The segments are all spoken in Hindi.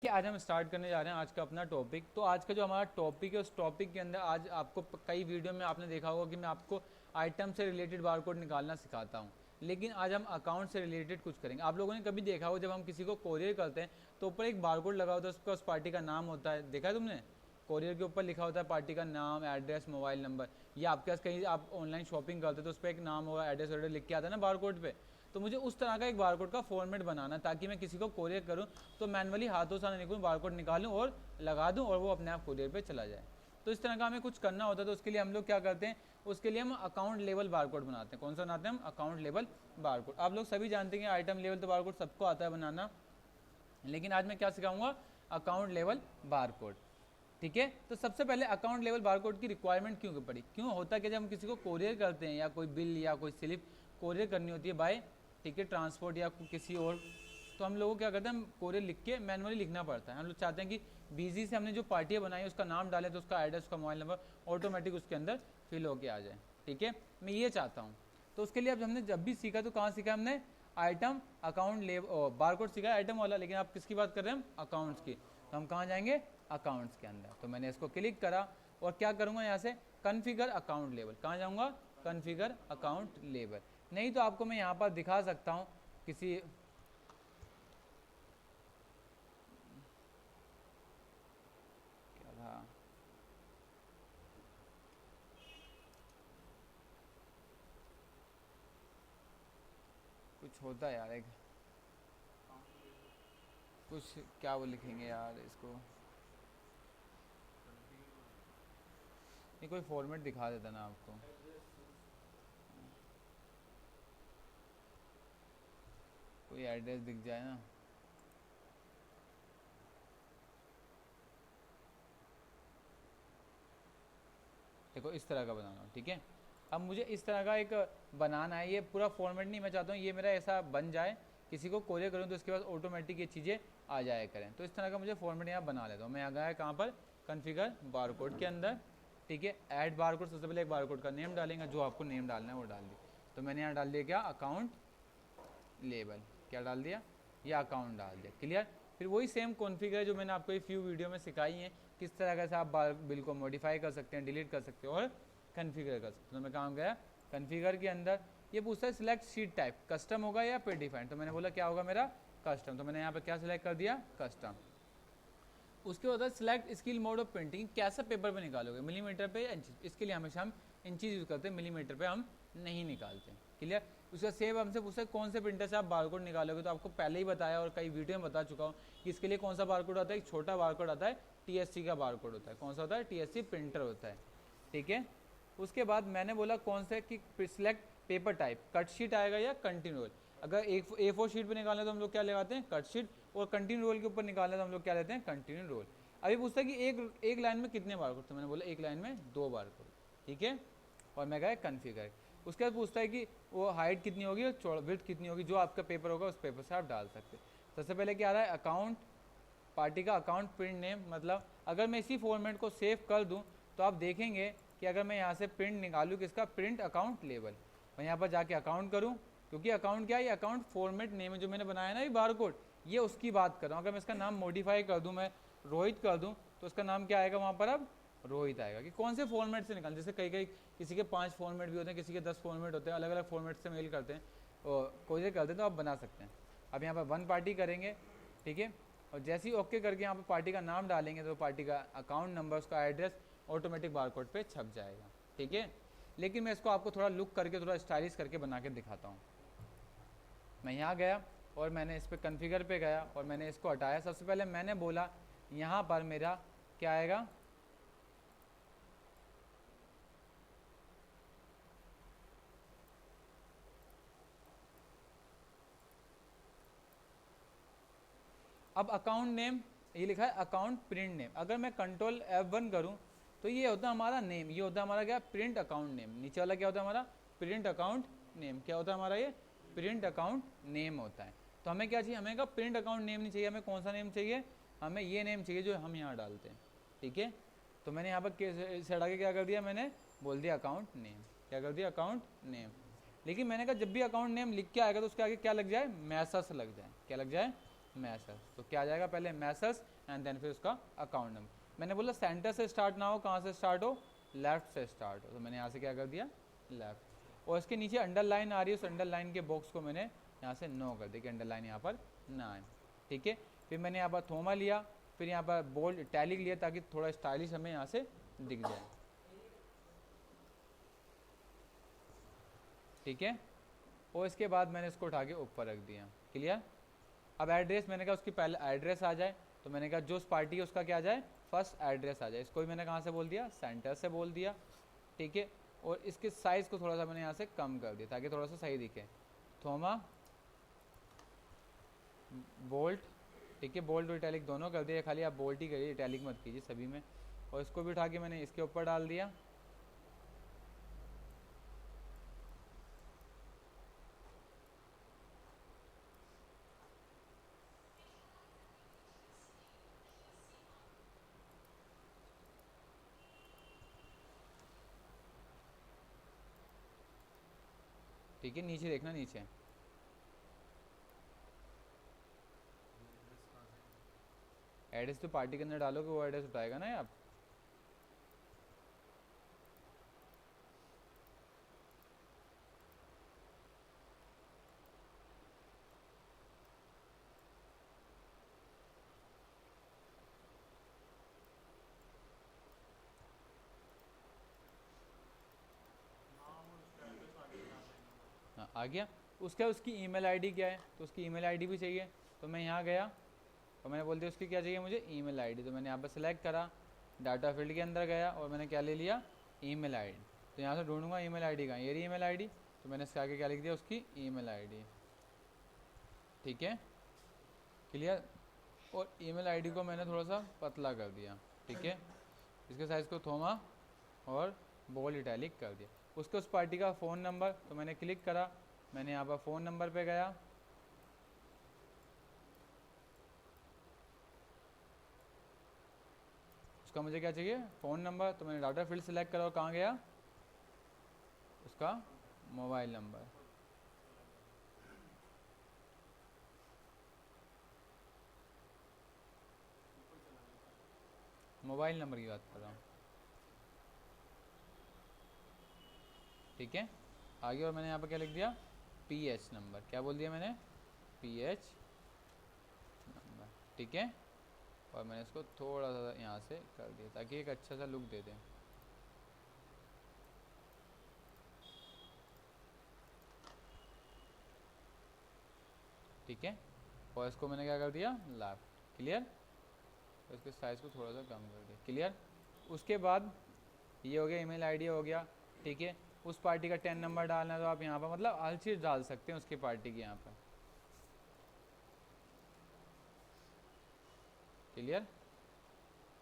कि आज हम स्टार्ट करने जा रहे हैं आज का अपना टॉपिक। तो आज का जो हमारा टॉपिक है उस टॉपिक के अंदर आज आपको कई वीडियो में आपने देखा होगा कि मैं आपको आइटम से रिलेटेड बारकोड निकालना सिखाता हूं, लेकिन आज हम अकाउंट से रिलेटेड कुछ करेंगे। आप लोगों ने कभी देखा हो जब हम किसी को कोरियर करते हैं तो ऊपर एक बारकोड लगा होता है, उसका उस पार्टी का नाम होता है, देखा है तुमने? कोरियर के ऊपर लिखा होता है पार्टी का नाम, एड्रेस, मोबाइल नंबर। या आपके पास कहीं आप ऑनलाइन शॉपिंग करते हो तो उस पर एक नाम होगा, एड्रेस वगैरह लिख के आता है ना बारकोड पे। तो मुझे उस तरह का एक बारकोड का फॉर्मेट बनाना ताकि मैं किसी को कोरियर करूं तो मैनुअली हाथों से निकलूँ, बारकोड निकालूं और लगा दूं और वो अपने आप कोरियर पे चला जाए। तो इस तरह का हमें कुछ करना होता है। तो उसके लिए हम लोग क्या करते हैं, उसके लिए हम अकाउंट लेवल बारकोड बनाते हैं। कौन सा बनाते हैं हम? Account level barcode. आप लोग सभी जानते हैं कि आइटम लेवल तो बारकोड सबको आता है बनाना, लेकिन आज मैं क्या सिखाऊंगा? Account level barcode. ठीक है, तो सबसे पहले अकाउंट लेवल बारकोड की रिक्वायरमेंट क्यों पड़ी? क्यों होता है कि जब हम किसी को कोरियर करते हैं या कोई बिल या कोई स्लिप कोरियर करनी होती है बाय, ठीक है, ट्रांसपोर्ट या किसी और, तो हम लोग क्या करते हैं, हम कोरियर लिख के मैनुअली लिखना पड़ता है। हम लोग चाहते हैं कि बिजी से हमने जो पार्टियाँ बनाई उसका नाम डालें तो उसका एड्रेस, उसका मोबाइल नंबर ऑटोमेटिक उसके अंदर फिल होके आ जाए। ठीक है, मैं ये चाहता हूँ। तो उसके लिए अब हमने जब भी सीखा तो कहाँ सीखा हमने? आइटम अकाउंट लेवल बारकोड सीखा आइटम वाला, लेकिन आप किसकी बात कर रहे हैं? हम अकाउंट्स की। तो हम कहाँ जाएंगे? अकाउंट्स के अंदर। तो मैंने इसको क्लिक करा और क्या करूँगा यहाँ से? Configure account level. कहाँ जाऊँगा? Configure account level. नहीं तो आपको मैं यहाँ पर दिखा सकता हूँ किसी, क्या था, कुछ होता है यार, एक कुछ क्या वो लिखेंगे यार इसको, ये कोई फॉर्मेट दिखा देता ना आपको। कोई एड्रेस दिख जाए ना। देखो इस तरह का बनाना, ठीक है। अब मुझे इस तरह का एक बनाना है, ये पूरा फॉर्मेट नहीं मैं चाहता हूँ ये मेरा ऐसा बन जाए, किसी को कोरियर करूँ तो उसके बाद ऑटोमेटिक ये चीज़ें आ जाए करें। तो इस तरह का मुझे फॉर्मेट यहाँ बना लेता हूँ। मैं आ गया कहाँ पर? कन्फिगर बारकोड के अंदर। ठीक है, ऐड बारकोड। सबसे पहले एक बारकोड का नेम डालेंगे, जो आपको नेम डालना है वो डाल दी। तो मैंने यहाँ डाल दिया क्या? Account label. क्या डाल दिया? ये अकाउंट डाल दिया। क्लियर? फिर वही सेम कॉन्फ़िगर जो मैंने आपको ये फ्यू वीडियो में सिखाई है, किस तरह से आप बिल को मॉडिफाई कर सकते हैं, डिलीट कर सकते हो और कन्फिगर कर सकते हो। तो मैं काम गया कन्फिगर के अंदर। ये पूछता है सिलेक्ट शीट टाइप, कस्टम होगा या प्री डिफाइंड। तो मैंने बोला क्या होगा मेरा? कस्टम। तो मैंने यहाँ पे क्या सिलेक्ट कर दिया? कस्टम। उसके बाद select skill mode of printing, कैसा पेपर पे निकालोगे, मिलीमीटर पे या इंचेस। इसके लिए हमेशा हम इंचेस यूज़ करते हैं, मिलीमीटर पे हम नहीं निकालते। क्लियर? उसका सेव हमसे पूछता है कौन से प्रिंटर से आप बारकोड निकालोगे। तो आपको पहले ही बताया और कई वीडियो में बता चुका हूँ कि इसके लिए कौन सा बारकोड आता है। एक छोटा बारकोड आता है, TSC का बारकोड होता है। कौन सा होता है? TSC प्रिंटर होता है। ठीक है, उसके बाद मैंने बोला कौन से कि select paper type, cut sheet आएगा या कंटिन्यूअल। अगर एक A4 शीट पे निकालना है तो हम लोग क्या लगाते हैं? Cut sheet. और कंटिन्यू रोल के ऊपर निकालना है तो हम लोग क्या लेते हैं? Continue role. अभी पूछता है कि एक लाइन में कितने बारकोड। तो मैंने बोला एक लाइन में 2 बारकोड। ठीक है, और मैं गया कन्फिगर। उसके बाद पूछता है कि वो हाइट कितनी होगी और विड्थ कितनी होगी, जो आपका पेपर होगा उस पेपर से आप डाल सकते हैं। सबसे पहले क्या आ रहा है? अकाउंट, पार्टी का अकाउंट प्रिंट नेम। मतलब अगर मैं इसी फॉर्मेट को सेव कर दूं तो आप देखेंगे कि अगर मैं यहाँ से प्रिंट निकालूँ किसका? Print account level. मैं यहाँ पर जाके अकाउंट करूँ, क्योंकि अकाउंट क्या है? ये अकाउंट फॉर्मेट नेम है जो मैंने बनाया ना ये बारकोड, ये उसकी बात कर रहा हूँ। अगर मैं इसका नाम मॉडिफाई कर दूँ, मैं रोहित कर दूँ, तो उसका नाम क्या आएगा वहाँ पर? अब रोहित आएगा। कि कौन से फॉर्मेट से निकाल, जैसे कई किसी के 5 फॉर्मेट भी होते हैं, किसी के 10 फॉर्मेट होते हैं, अलग अलग फॉर्मेट से मेल करते हैं और कोरियर करते हैं, तो आप बना सकते हैं। अब यहाँ पर 1 पार्टी करेंगे, ठीक है, और जैसे ही ओके करके यहाँ पर पार्टी का नाम डालेंगे तो पार्टी का अकाउंट नंबर, उसका एड्रेस ऑटोमेटिक बारकोड पे छप जाएगा। ठीक है, लेकिन मैं इसको आपको थोड़ा लुक करके, थोड़ा स्टाइलिश करके बना के दिखाता हूँ। मैं यहाँ गया और मैंने इस पर कन्फिगर पे गया और मैंने इसको हटाया। सबसे पहले मैंने बोला यहाँ पर मेरा क्या आएगा? अब अकाउंट नेम ये लिखा है अकाउंट प्रिंट नेम। अगर मैं कंट्रोल F1 करूं तो ये होता है हमारा नेम, ये होता है हमारा क्या? Print account name. नीचे वाला क्या होता है हमारा? Print account name. क्या होता है हमारा? ये प्रिंट अकाउंट नेम होता है। तो हमें क्या चाहिए? हमें का प्रिंट अकाउंट नेम नहीं चाहिए, हमें कौन सा नेम चाहिए? हमें ये नेम चाहिए जो हम यहाँ डालते हैं। ठीक है, तो मैंने यहाँ पर से हटा के क्या कर दिया? मैंने बोल दिया अकाउंट नेम। क्या कर दिया? Account name. लेकिन मैंने कहा जब भी अकाउंट नेम लिख के आएगा तो उसके आगे क्या लग जाए? मैसेज लग जाए। क्या लग जाए? मैसर्स, तो क्या आ जाएगा पहले मैसर्स एंड देन फिर उसका अकाउंट नंबर। मैंने बोला सेंटर से स्टार्ट ना हो, कहाँ से स्टार्ट हो, लेफ्ट से स्टार्ट हो, तो मैंने यहाँ से क्या कर दिया लेफ्ट। और इसके नीचे अंडरलाइन आ रही है, उस अंडरलाइन के बॉक्स को मैंने यहाँ से नो कर दिया कि अंडरलाइन यहाँ पर ना आए, ठीक है। फिर मैंने यहाँ पर थोमा लिया, फिर यहाँ पर बोल्ड इटैलिक लिया ताकि थोड़ा स्टाइलिश हमें यहाँ से दिख जाए, ठीक है। और इसके बाद मैंने इसको उठा के ऊपर रख दिया, क्लियर। अब एड्रेस मैंने कहा उसकी पहले एड्रेस आ जाए, तो मैंने कहा जो उस पार्टी है उसका क्या आ जाए, फर्स्ट एड्रेस आ जाए। इसको भी मैंने कहाँ से बोल दिया, सेंटर से बोल दिया, ठीक है। और इसके साइज़ को थोड़ा सा मैंने यहाँ से कम कर दिया ताकि थोड़ा सा सही दिखे, थोमा बोल्ट, ठीक है। बोल्ट और इटैलिक दोनों कर दिया, खाली आप बोल्ट ही करिए, इटैलिक मत कीजिए सभी में। और इसको भी उठा के मैंने इसके ऊपर डाल दिया, ठीक है। नीचे देखना, नीचे एड्रेस तो पार्टी के अंदर डालोगे वो एड्रेस उठाएगा ना आप। हाँ आ गया। उसका उसकी ईमेल आईडी क्या है, तो उसकी ईमेल आईडी भी चाहिए, तो मैं यहाँ गया और मैंने बोल दिया उसकी क्या चाहिए मुझे, ईमेल आईडी। तो मैंने यहाँ पर सेलेक्ट करा, डाटा फील्ड के अंदर गया और मैंने क्या ले लिया, ईमेल आईडी। तो यहाँ से ढूंढूंगा ईमेल आईडी का, ये रही ईमेल आईडी, तो मैंने इसके आगे क्या लिख दिया, उसकी ईमेल आईडी, ठीक है, क्लियर। और ईमेल आईडी को मैंने थोड़ा सा पतला कर दिया, ठीक है। इसके साइज़ को थोमा और बोल्ड इटैलिक कर दिया। उसके उस पार्टी का फ़ोन नंबर, तो मैंने क्लिक करा, मैंने यहाँ पर फ़ोन नंबर पे गया, उसका मुझे क्या चाहिए, फ़ोन नंबर। तो मैंने डाटा फील्ड सेलेक्ट करा और कहाँ गया, उसका मोबाइल नंबर, मोबाइल नंबर की बात कर रहा हूँ, ठीक है। आगे और मैंने यहाँ पर क्या लिख दिया, पीएच नंबर, क्या बोल दिया मैंने, पीएच नंबर, ठीक है। और मैंने इसको थोड़ा सा यहाँ से कर दिया ताकि एक अच्छा सा लुक दे दें, ठीक है। और इसको मैंने क्या कर दिया, लेफ्ट, क्लियर। तो इसके साइज़ को थोड़ा सा कम कर दिया, क्लियर। उसके बाद ये हो गया, ईमेल आईडी हो गया, ठीक है। उस पार्टी का 10 नंबर डालना है तो आप यहाँ पर मतलब हर चीज़ डाल सकते हैं उसकी पार्टी की यहाँ पर, क्लियर।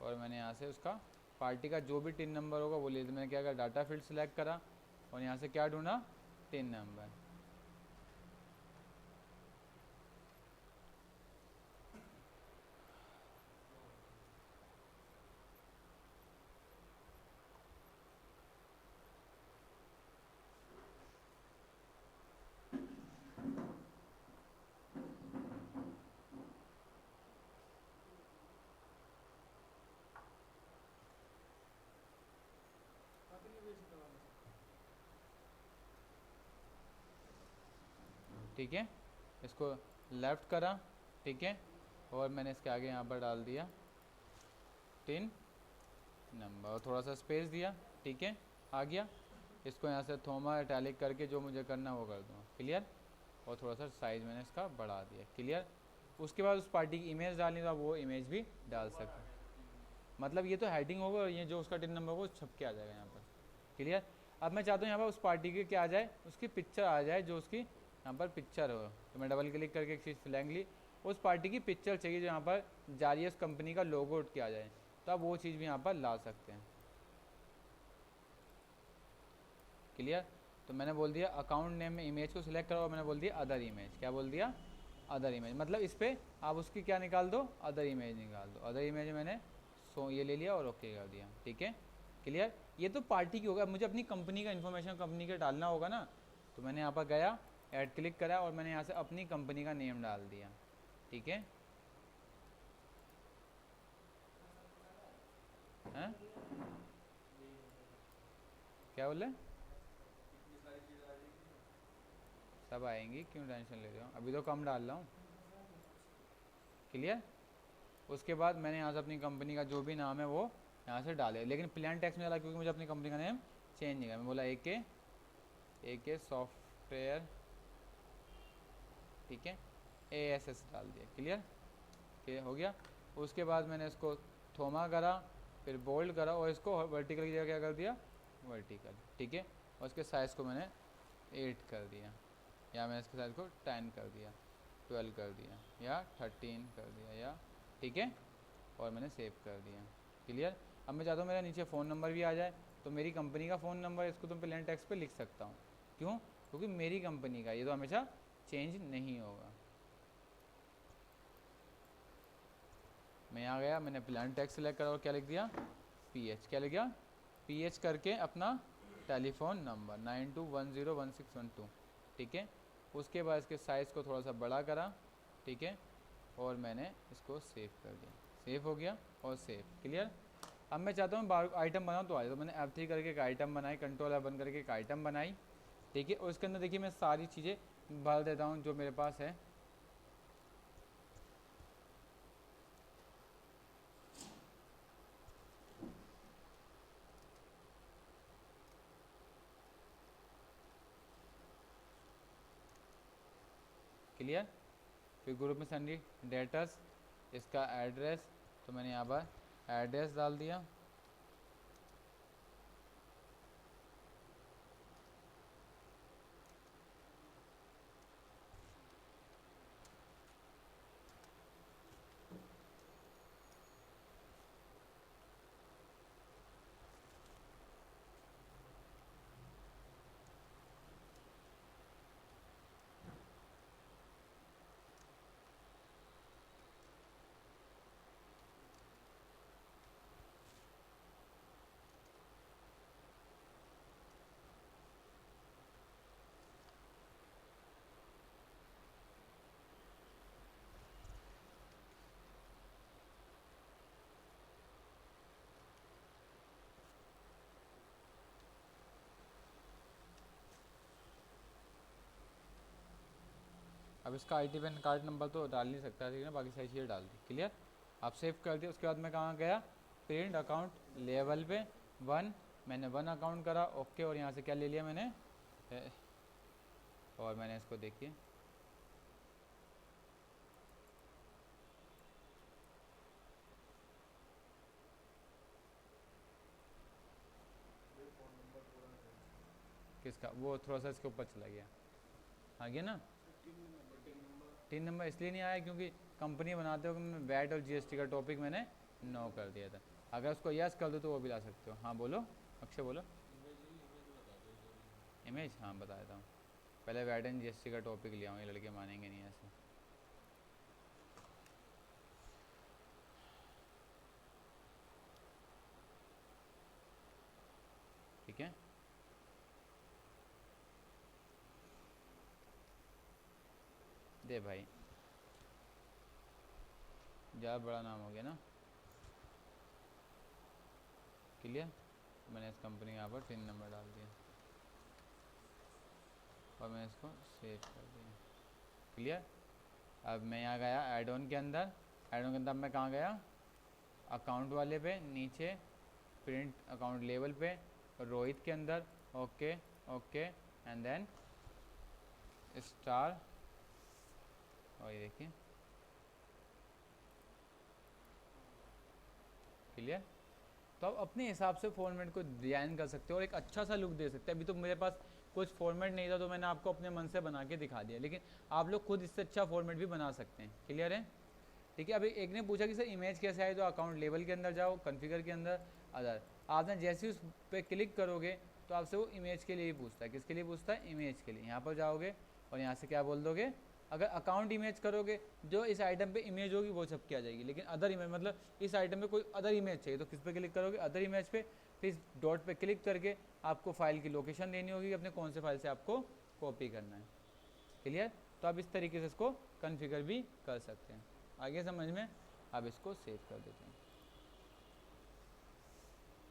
और मैंने यहाँ से उसका पार्टी का जो भी 10 नंबर होगा वो ले लिया। मैंने क्या करा, डाटा फील्ड सेलेक्ट करा और यहाँ से क्या ढूंढा, 10 नंबर, ठीक है। इसको लेफ़्ट करा, ठीक है। और मैंने इसके आगे यहाँ पर डाल दिया 10 नंबर और थोड़ा सा स्पेस दिया, ठीक है, आ गया। इसको यहाँ से थोमा इटैलिक करके जो मुझे करना वो कर दूँगा, क्लियर। और थोड़ा सा साइज़ मैंने इसका बढ़ा दिया, क्लियर। उसके बाद उस पार्टी की इमेज डालनी तो आप वो इमेज भी डाल सकते हैं, मतलब ये तो हेडिंग होगा और ये जो उसका 10 नंबर होगा छप के आ जाएगा यहाँ पर, क्लियर। अब मैं चाहता हूँ यहाँ पर उस पार्टी के क्या आ जाए, उसकी पिक्चर आ जाए, जो उसकी यहाँ पर पिक्चर हो। तो मैं डबल क्लिक करके एक चीज़ फ्लैंग ली, उस पार्टी की पिक्चर चाहिए जो यहाँ पर जारियस कंपनी का लोगो उठ के आ जाए, तो आप वो चीज़ भी यहाँ पर ला सकते हैं, क्लियर। तो मैंने बोल दिया अकाउंट नेम में इमेज को सिलेक्ट करो और मैंने बोल दिया अदर इमेज, क्या बोल दिया, अदर इमेज। मतलब इस पर आप उसकी क्या निकाल दो, अदर इमेज निकाल दो। अदर इमेज मैंने ये ले लिया और ओके कर दिया, ठीक है, क्लियर। ये तो पार्टी की होगा, मुझे अपनी कंपनी का इन्फॉर्मेशन कंपनी का डालना होगा ना, तो मैंने यहाँ पर गया, ऐड क्लिक करा और मैंने यहाँ से अपनी कंपनी का नेम डाल दिया, ठीक है। हैं? क्या बोले? सब आएंगी, क्यों टेंशन ले रहे हो, अभी तो कम डाल रहा हूँ। क्लियर? उसके बाद मैंने यहाँ से अपनी कंपनी का जो भी नाम है वो यहाँ से डाले, लेकिन प्लान टैक्स में डाला क्योंकि मुझे अपनी कंपनी का नेम चेंज नहीं किया। मैं बोला AK सॉफ्टवेयर, ठीक है, ASS डाल दिया। क्लियर हो गया। उसके बाद मैंने इसको थोमा करा, फिर बोल्ड करा और इसको वर्टिकल की जगह क्या कर दिया, वर्टिकल, ठीक है। और उसके साइज़ को मैंने 8 कर दिया, या मैंने इसके साइज़ को 10 कर दिया, 12 कर दिया, या 13 कर दिया, या ठीक है, और मैंने सेव कर दिया। क्लियर? अब मैं चाहता हूँ मेरा नीचे फ़ोन नंबर भी आ जाए, तो मेरी कंपनी का फ़ोन नंबर इसको तो प्लेन टेक्स्ट पे लिख सकता हूँ। क्यों? क्योंकि मेरी कंपनी का ये तो हमेशा चेंज नहीं होगा। मैं यहाँ गया, मैंने प्लान टैक्स सेलेक्ट करा और क्या लिख दिया, PH। क्या लिख गया, PH करके अपना टेलीफोन नंबर 92101612, ठीक है। उसके बाद इसके साइज़ को थोड़ा सा बड़ा करा, ठीक है, और मैंने इसको सेव कर दिया। सेव हो गया और सेव। क्लियर? अब मैं चाहता हूँ आइटम बनाऊँ, तो आए तो मैंने F3 करके एक आइटम बनाई, कंट्रोल F1 करके एक आइटम बनाई, ठीक है। और उसके अंदर देखिए मैं सारी चीज़ें भर देता हूँ जो मेरे पास है। क्लियर? फिर ग्रुप में सन्डी डेटर्स, इसका एड्रेस, तो मैंने यहाँ पर एड्रेस डाल दिया। अब इसका IT पैन कार्ड नंबर तो डाल नहीं सकता, ठीक है ना, बाकी सारी चीज़ें डाल दी। क्लियर? आप सेव कर दिया। उसके बाद मैं कहाँ गया, प्रिंट अकाउंट लेवल पे 1, मैंने 1 अकाउंट करा, ओके। और यहाँ से क्या ले लिया मैंने, और मैंने इसको देखिए किसका, वो थोड़ा सा इसके ऊपर चला गया, आ गया ना। 3 नंबर इसलिए नहीं आया क्योंकि कंपनी बनाते हो मैं वैट और GST का टॉपिक मैंने 9 कर दिया था। अगर उसको यस कर दो तो वो भी ला सकते हो। हाँ बोलो अक्षय, बोलो। इमेज, हाँ बता देता हूँ। पहले वैट एंड GST का टॉपिक लिया हूँ, ये लड़के मानेंगे नहीं ऐसे। ठीक है, दे भाई, ज़्यादा बड़ा नाम हो गया ना। क्लियर? मैंने इस कंपनी के यहाँ पर 3 नंबर डाल दिया और मैंने इसको सेव कर दिया। क्लियर? अब मैं यहाँ गया ऐड ऑन के अंदर, ऐड ऑन के अंदर मैं कहाँ गया, अकाउंट वाले पे, नीचे प्रिंट अकाउंट लेवल पे, रोहित के अंदर, okay okay, and then star, और ये देखिए। क्लियर? तो आप अपने हिसाब से फॉर्मेट को डिज़ाइन कर सकते हो और एक अच्छा सा लुक दे सकते हैं। अभी तो मेरे पास कुछ फॉर्मेट नहीं था तो मैंने आपको अपने मन से बना के दिखा दिया, लेकिन आप लोग खुद इससे अच्छा फॉर्मेट भी बना सकते हैं। क्लियर है? ठीक है। अभी एक ने पूछा कि सर इमेज कैसे आए, तो अकाउंट लेवल के अंदर जाओ, कॉन्फ़िगर के अंदर, अदर। आपने जैसे ही उस पर क्लिक करोगे तो आपसे वो इमेज के लिए ही पूछता है। किसके लिए पूछता है? इमेज के लिए। यहाँ पर जाओगे और यहाँ से क्या बोल दोगे, अगर अकाउंट इमेज करोगे जो इस आइटम पे इमेज होगी वो सब क्या जाएगी, लेकिन अदर इमेज मतलब इस आइटम पे कोई अदर इमेज चाहिए तो किस पे क्लिक करोगे, अदर इमेज पे। फिर इस डॉट पे क्लिक करके आपको फाइल की लोकेशन देनी होगी, अपने कौन से फाइल से आपको कॉपी करना है। क्लियर? तो आप इस तरीके से इसको कॉन्फ़िगर भी कर सकते हैं। आगे समझ में? अब इसको सेव कर देते हैं।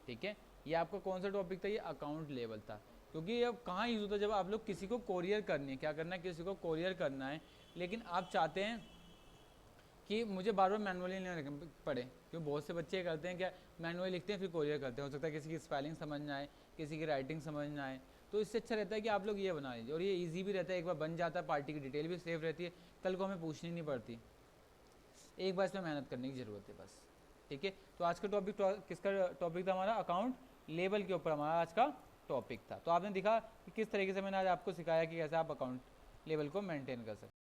ठीक है। ये आपका कौन सा टॉपिक था, ये अकाउंट लेवल था, क्योंकि अब कहाँ यूज़ होता है जब आप लोग किसी को कोरियर करनी है, क्या करना है, किसी को कोरियर करना है, लेकिन आप चाहते हैं कि मुझे बार बार मैनुअली नहीं पढ़े, क्योंकि बहुत से बच्चे करते हैं क्या, मैनुअली लिखते हैं फिर कोरियर करते हैं, हो सकता है किसी की स्पेलिंग समझ ना आए, किसी की राइटिंग समझ ना आए, तो इससे अच्छा रहता है कि आप लोग ये बना लीजिए, और ये ईजी भी रहता है, एक बार बन जाता है, पार्टी की डिटेल भी सेफ रहती है, कल को हमें पूछनी नहीं पड़ती, एक बार इसमें मेहनत करने की ज़रूरत है बस, ठीक है। तो आज का टॉपिक किसका टॉपिक था हमारा, अकाउंट लेवल के ऊपर हमारा आज का टॉपिक था। तो आपने देखा कि किस तरीके से मैंने आज आपको सिखाया कि कैसे आप अकाउंट लेवल को मेंटेन कर सकते हैं।